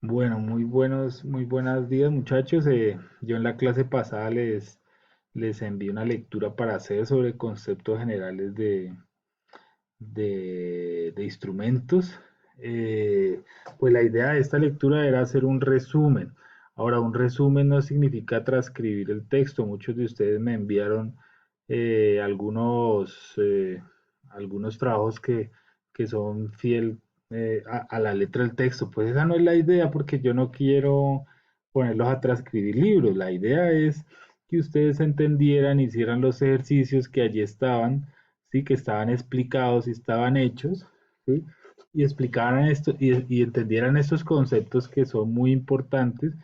Bueno, muy buenos días, muchachos. Yo en la clase pasada les envié una lectura para hacer sobre conceptos generales de instrumentos. Eh, pues la idea de esta lectura era hacer un resumen. Ahora, un resumen no significa transcribir el texto. Muchos de ustedes me enviaron eh, algunos, eh, algunos trabajos que son fiel a la letra del texto. Pues esa no es la idea porque yo no quiero ponerlos a transcribir libros. La idea es que ustedes entendieran, hicieran los ejercicios que allí estaban, ¿sí? Que estaban explicados y estaban hechos, ¿sí? Y explicaran esto y entendieran estos conceptos que son muy importantes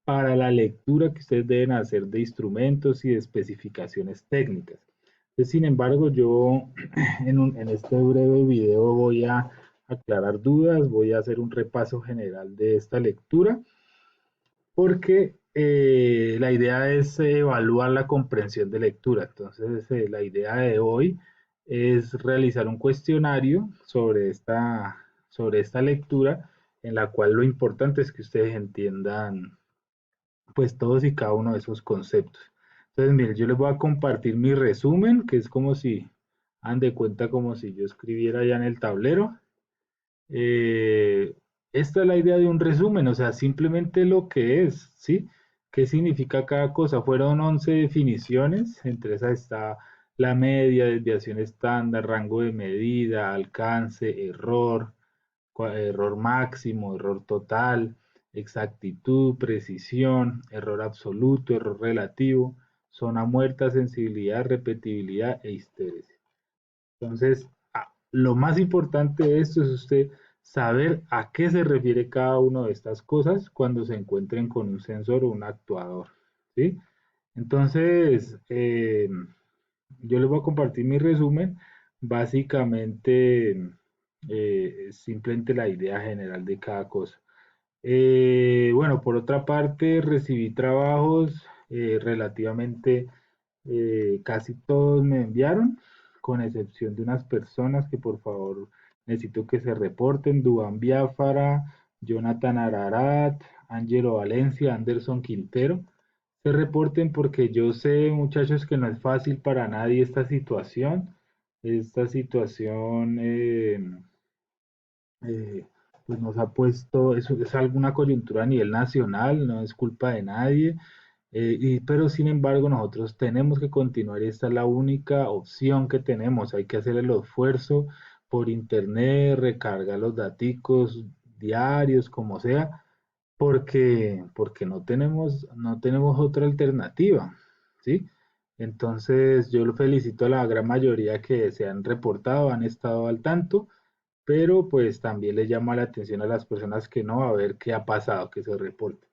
para la lectura que ustedes deben hacer de instrumentos y de especificaciones técnicas. Entonces, sin embargo, yo en este breve video voy a aclarar dudas, voy a hacer un repaso general de esta lectura, porque la idea es evaluar la comprensión de lectura. Entonces, la idea de hoy es realizar un cuestionario sobre esta lectura, en la cual lo importante es que ustedes entiendan pues todos y cada uno de esos conceptos. Entonces, miren, yo les voy a compartir mi resumen, que es como si, han de cuenta como si yo escribiera ya en el tablero. Eh, Esta es la idea de un resumen, o sea, simplemente lo que es, ¿sí? ¿Qué significa cada cosa? Fueron 11 definiciones, entre esas está la media, desviación estándar, rango de medida, alcance, error, error máximo, error total, exactitud, precisión, error absoluto, error relativo, zona muerta, sensibilidad, repetibilidad e histéresis. Entonces, lo más importante de esto es usted saber a qué se refiere cada una de estas cosas cuando se encuentren con un sensor o un actuador, ¿sí? Entonces, yo les voy a compartir mi resumen. Básicamente, simplemente la idea general de cada cosa. Bueno, por otra parte, recibí trabajos relativamente, casi todos me enviaron, con excepción de unas personas que por favor necesito que se reporten: Dubán Biafara, Jonathan Ararat, Angelo Valencia, Anderson Quintero. Se reporten porque yo sé, muchachos, que no es fácil para nadie esta situación. Esta situación eh, pues nos ha puesto, eso es alguna coyuntura a nivel nacional, no es culpa de nadie, pero sin embargo nosotros tenemos que continuar y esta es la única opción que tenemos. Hay que hacer el esfuerzo por internet, recargar los daticos diarios, como sea, porque no tenemos otra alternativa, ¿sí? Entonces yo lo felicito a la gran mayoría que se han reportado, han estado al tanto, pero pues también le llama la atención a las personas que no, a ver qué ha pasado, que se reporte.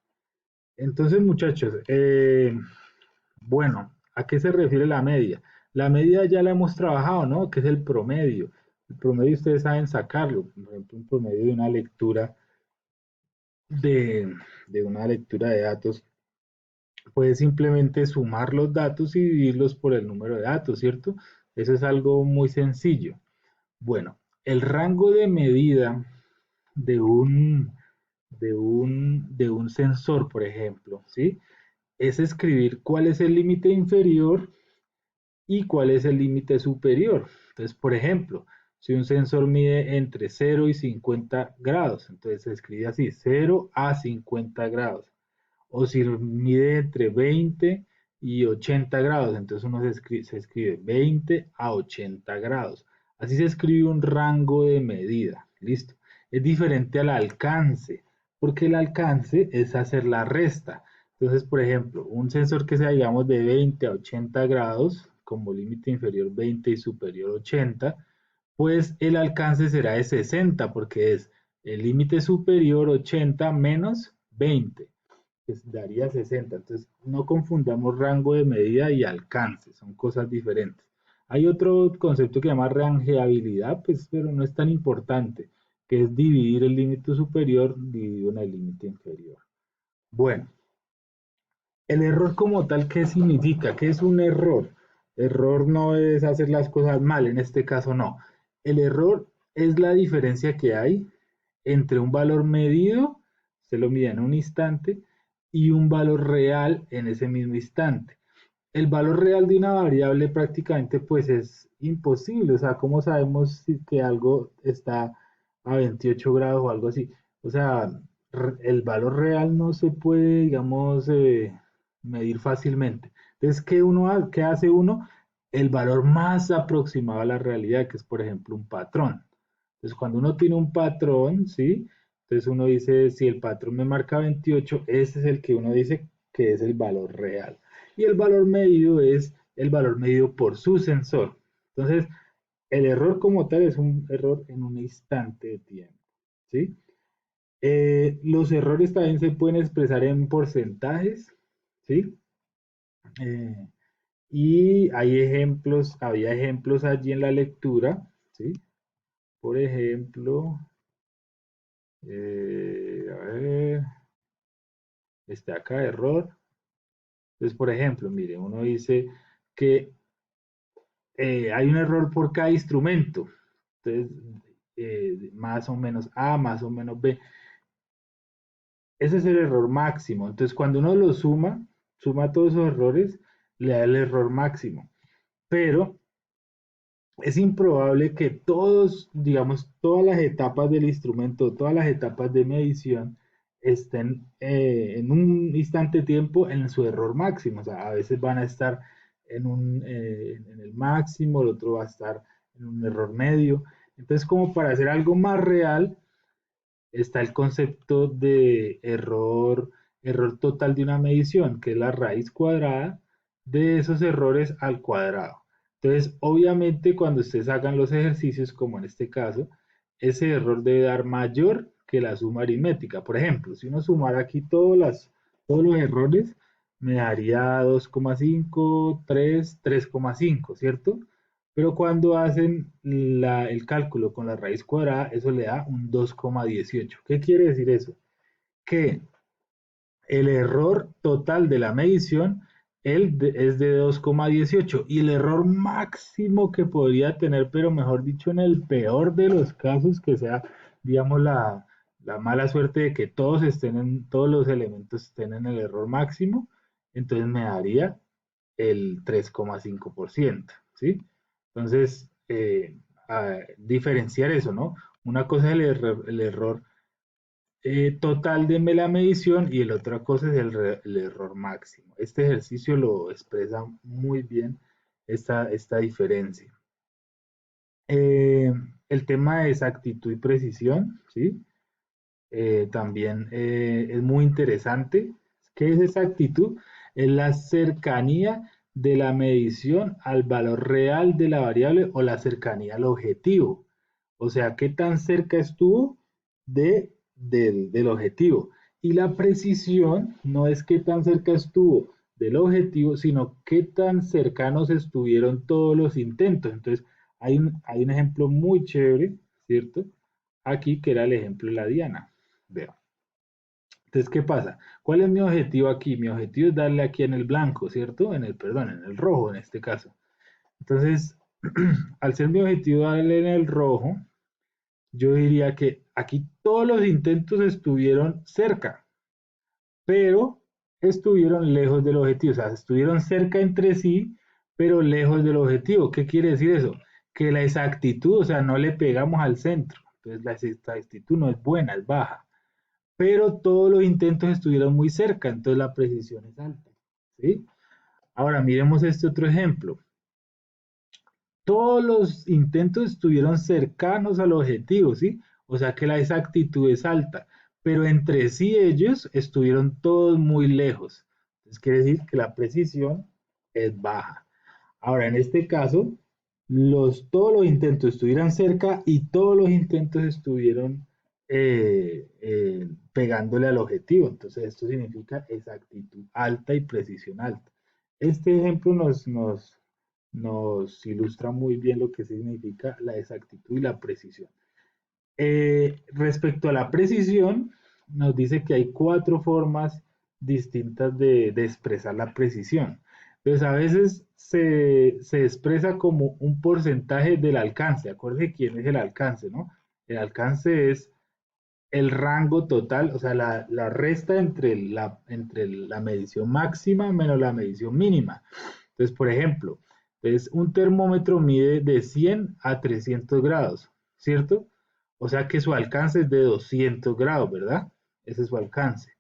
Entonces, muchachos, bueno, ¿a qué se refiere la media? La media ya la hemos trabajado, ¿no? ¿Qué es el promedio? El promedio ustedes saben sacarlo. Por ejemplo, un promedio de una lectura de una lectura de datos puede simplemente sumar los datos y dividirlos por el número de datos, ¿cierto? Eso es algo muy sencillo. Bueno, el rango de medida de de un sensor, por ejemplo, ¿sí? Es escribir cuál es el límite inferior y cuál es el límite superior. Entonces, por ejemplo, si un sensor mide entre 0 y 50 grados, entonces se escribe así: 0 a 50 grados. O si mide entre 20 y 80 grados, entonces se escribe 20 a 80 grados. Así se escribe un rango de medida. Listo. Es diferente al alcance, porque el alcance es hacer la resta. Entonces, por ejemplo, un sensor que sea, digamos, de 20 a 80 grados, como límite inferior 20 y superior 80, pues el alcance será de 60, porque es el límite superior 80 menos 20, que daría 60. Entonces, no confundamos rango de medida y alcance, son cosas diferentes. Hay otro concepto que se llama rangeabilidad, pues, pero no es tan importante, que es dividir el límite superior dividido en el límite inferior. Bueno, el error como tal, ¿qué significa? ¿Qué es un error? Error no es hacer las cosas mal, en este caso no. El error es la diferencia que hay entre un valor medido, se lo mide en un instante, y un valor real en ese mismo instante. El valor real de una variable prácticamente pues es imposible, o sea, ¿cómo sabemos si que algo está a 28 grados o algo así? O sea, el valor real no se puede, digamos, medir fácilmente. Entonces, ¿qué hace uno? El valor más aproximado a la realidad, que es, por ejemplo, un patrón. Entonces, cuando uno tiene un patrón, ¿sí? Entonces uno dice, si el patrón me marca 28, ese es el que uno dice que es el valor real. Y el valor medido es el valor medido por su sensor. Entonces, el error como tal es un error en un instante de tiempo, ¿sí? Los errores también se pueden expresar en porcentajes, ¿sí? Eh, y había ejemplos allí en la lectura, ¿sí? Por ejemplo, a ver, está acá error. Entonces, por ejemplo, mire, uno dice que hay un error por cada instrumento. Entonces, más o menos A, más o menos B. Ese es el error máximo. Entonces, cuando uno lo suma todos esos errores, le da el error máximo. Pero es improbable que todos, digamos, todas las etapas del instrumento, todas las etapas de medición estén en un instante de tiempo en su error máximo. O sea, a veces van a estar en el máximo, el otro va a estar en un error medio. Entonces, como para hacer algo más real, está el concepto de error total de una medición, que es la raíz cuadrada de esos errores al cuadrado. Entonces, obviamente, cuando ustedes hagan los ejercicios, como en este caso, ese error debe dar mayor que la suma aritmética. Por ejemplo, si uno sumara aquí todos los errores, me daría 2,5, 3, 3,5, ¿cierto? Pero cuando hacen el cálculo con la raíz cuadrada, eso le da un 2,18. ¿Qué quiere decir eso? Que el error total de la medición es de 2,18 y el error máximo que podría tener, pero mejor dicho, en el peor de los casos, que sea, digamos, la mala suerte de que todos los elementos estén en el error máximo, entonces me daría el 3,5%, ¿sí? Entonces, diferenciar eso, ¿no? Una cosa es el error total de la medición y la otra cosa es el error máximo. Este ejercicio lo expresa muy bien esta diferencia. Eh, el tema de exactitud y precisión, ¿sí? También es muy interesante. ¿Qué es exactitud? Es la cercanía de la medición al valor real de la variable o la cercanía al objetivo. O sea, qué tan cerca estuvo del objetivo. Y la precisión no es qué tan cerca estuvo del objetivo, sino qué tan cercanos estuvieron todos los intentos. Entonces, hay un ejemplo muy chévere, ¿cierto? Aquí, que era el ejemplo de la diana. Veo. Entonces, ¿qué pasa? ¿Cuál es mi objetivo aquí? Mi objetivo es darle aquí en el blanco, ¿cierto? Perdón, en el rojo en este caso. Entonces, al ser mi objetivo darle en el rojo, yo diría que aquí todos los intentos estuvieron cerca, pero estuvieron lejos del objetivo. O sea, estuvieron cerca entre sí, pero lejos del objetivo. ¿Qué quiere decir eso? Que la exactitud, o sea, no le pegamos al centro. Entonces, la exactitud no es buena, es baja, pero todos los intentos estuvieron muy cerca, entonces la precisión es alta, ¿sí? Ahora miremos este otro ejemplo. Todos los intentos estuvieron cercanos al objetivo, ¿sí? O sea que la exactitud es alta, pero entre sí ellos estuvieron todos muy lejos. Entonces quiere decir que la precisión es baja. Ahora, en este caso, todos los intentos estuvieran cerca y todos los intentos estuvieron pegándole al objetivo. Entonces, esto significa exactitud alta y precisión alta. Este ejemplo nos ilustra muy bien lo que significa la exactitud y la precisión. Respecto a la precisión, nos dice que hay cuatro formas distintas de expresar la precisión. Entonces, a veces se expresa como un porcentaje del alcance. Acuérdense quién es el alcance, ¿no? El alcance es el rango total, o sea, la resta entre la medición máxima menos la medición mínima. Entonces, por ejemplo, entonces un termómetro mide de 100 a 300 grados, ¿cierto? O sea que su alcance es de 200 grados, ¿verdad? Ese es su alcance.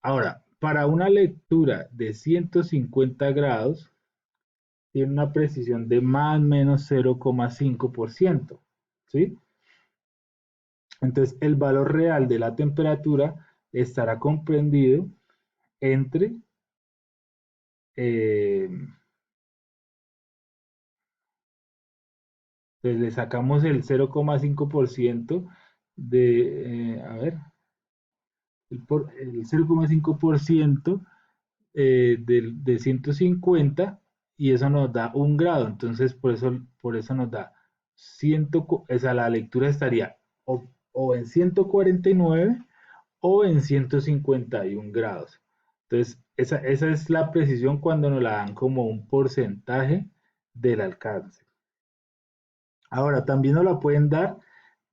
Ahora, para una lectura de 150 grados, tiene una precisión de más o menos 0,5%, ¿sí? Entonces, el valor real de la temperatura estará comprendido entre eh, entonces le sacamos el 0,5% a ver, el 0,5% de 150 y eso nos da 1 grado. Entonces, por eso nos da 100, o sea, la lectura estaría o en 149 o en 151 grados. Entonces, esa es la precisión cuando nos la dan como un porcentaje del alcance. Ahora, también nos la pueden dar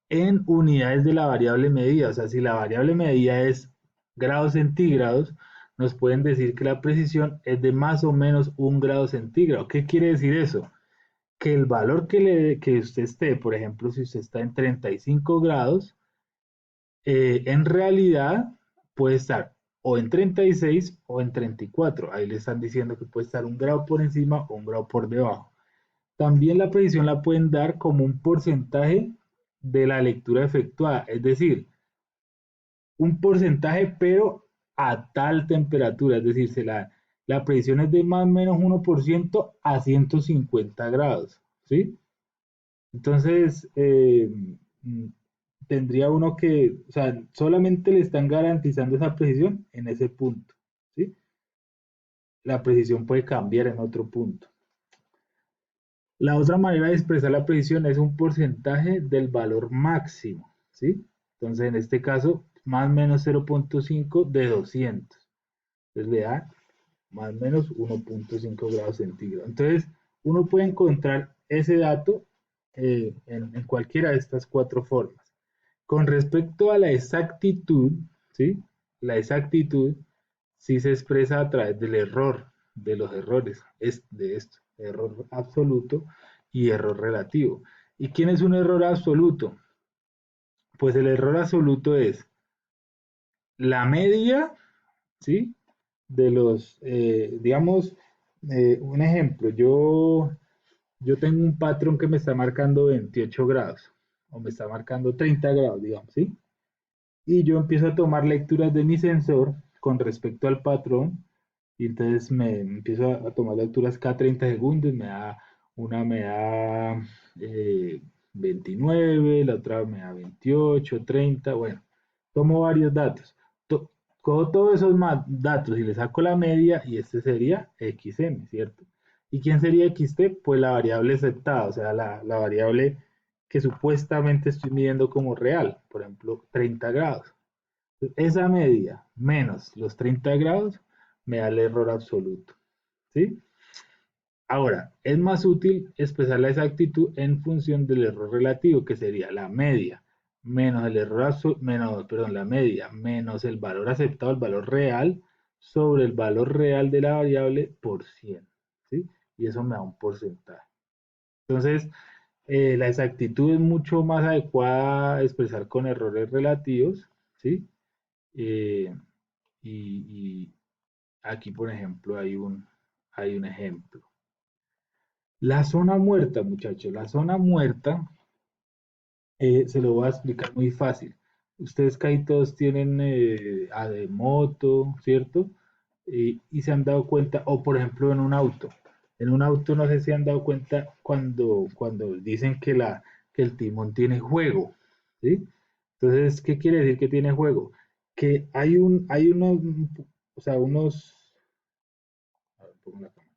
en unidades de la variable medida. O sea, si la variable medida es grados centígrados, nos pueden decir que la precisión es de más o menos 1 grado centígrado. ¿Qué quiere decir eso? Que el valor que usted esté, por ejemplo, si usted está en 35 grados, en realidad puede estar o en 36 o en 34. Ahí le están diciendo que puede estar 1 grado por encima o 1 grado por debajo. También la precisión la pueden dar como un porcentaje de la lectura efectuada, es decir, un porcentaje pero a tal temperatura, es decir, la precisión es de más o menos 1% a 150 grados, ¿sí? Entonces, tendría uno que, o sea, solamente le están garantizando esa precisión en ese punto, ¿sí? La precisión puede cambiar en otro punto. La otra manera de expresar la precisión es un porcentaje del valor máximo, ¿sí? Entonces, en este caso, más o menos 0,5 de 200. Entonces, le da más o menos 1,5 grados centígrados. Entonces, uno puede encontrar ese dato en cualquiera de estas cuatro formas. Con respecto a la exactitud, ¿sí? La exactitud sí se expresa a través del error, de los errores, es de esto, error absoluto y error relativo. ¿Y quién es un error absoluto? Pues el error absoluto es la media, ¿sí? De los, digamos, un ejemplo, yo tengo un patrón que me está marcando 28 grados, o me está marcando 30 grados, digamos, ¿sí? Y yo empiezo a tomar lecturas de mi sensor con respecto al patrón y entonces me empiezo a tomar lecturas cada 30 segundos, me da 29, la otra me da 28, 30, bueno, tomo varios datos. Cojo todos esos datos y le saco la media y este sería XM, ¿cierto? ¿Y quién sería XT? Pues la variable aceptada, o sea, la variable que supuestamente estoy midiendo como real, por ejemplo, 30 grados. Esa media menos los 30 grados me da el error absoluto, ¿sí? Ahora, es más útil expresar la exactitud en función del error relativo, que sería la media menos el error menos, perdón, la media menos el valor aceptado, el valor real, sobre el valor real de la variable por 100, ¿sí? Y eso me da un porcentaje. Entonces, la exactitud es mucho más adecuada a expresar con errores relativos, ¿sí? Eh, y aquí, por ejemplo, hay un ejemplo. La zona muerta, muchachos, la zona muerta se lo voy a explicar muy fácil. Ustedes casi todos tienen de moto, ¿cierto? Y se han dado cuenta, o por ejemplo en un auto. En un auto no sé si han dado cuenta cuando dicen que el timón tiene juego, ¿sí? Entonces, ¿qué quiere decir que tiene juego? Que hay unos, o sea, a ver, pongo la cámara.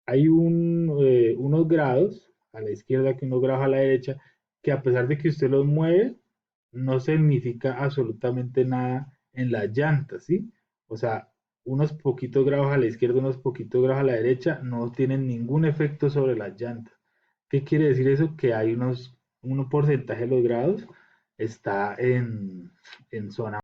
Hay unos grados a la izquierda que unos grados a la derecha, que a pesar de que usted los mueve, no significa absolutamente nada en las llantas, ¿sí? O sea, unos poquitos grados a la izquierda, unos poquitos grados a la derecha, no tienen ningún efecto sobre las llantas. ¿Qué quiere decir eso? Que hay un porcentaje de los grados está en zona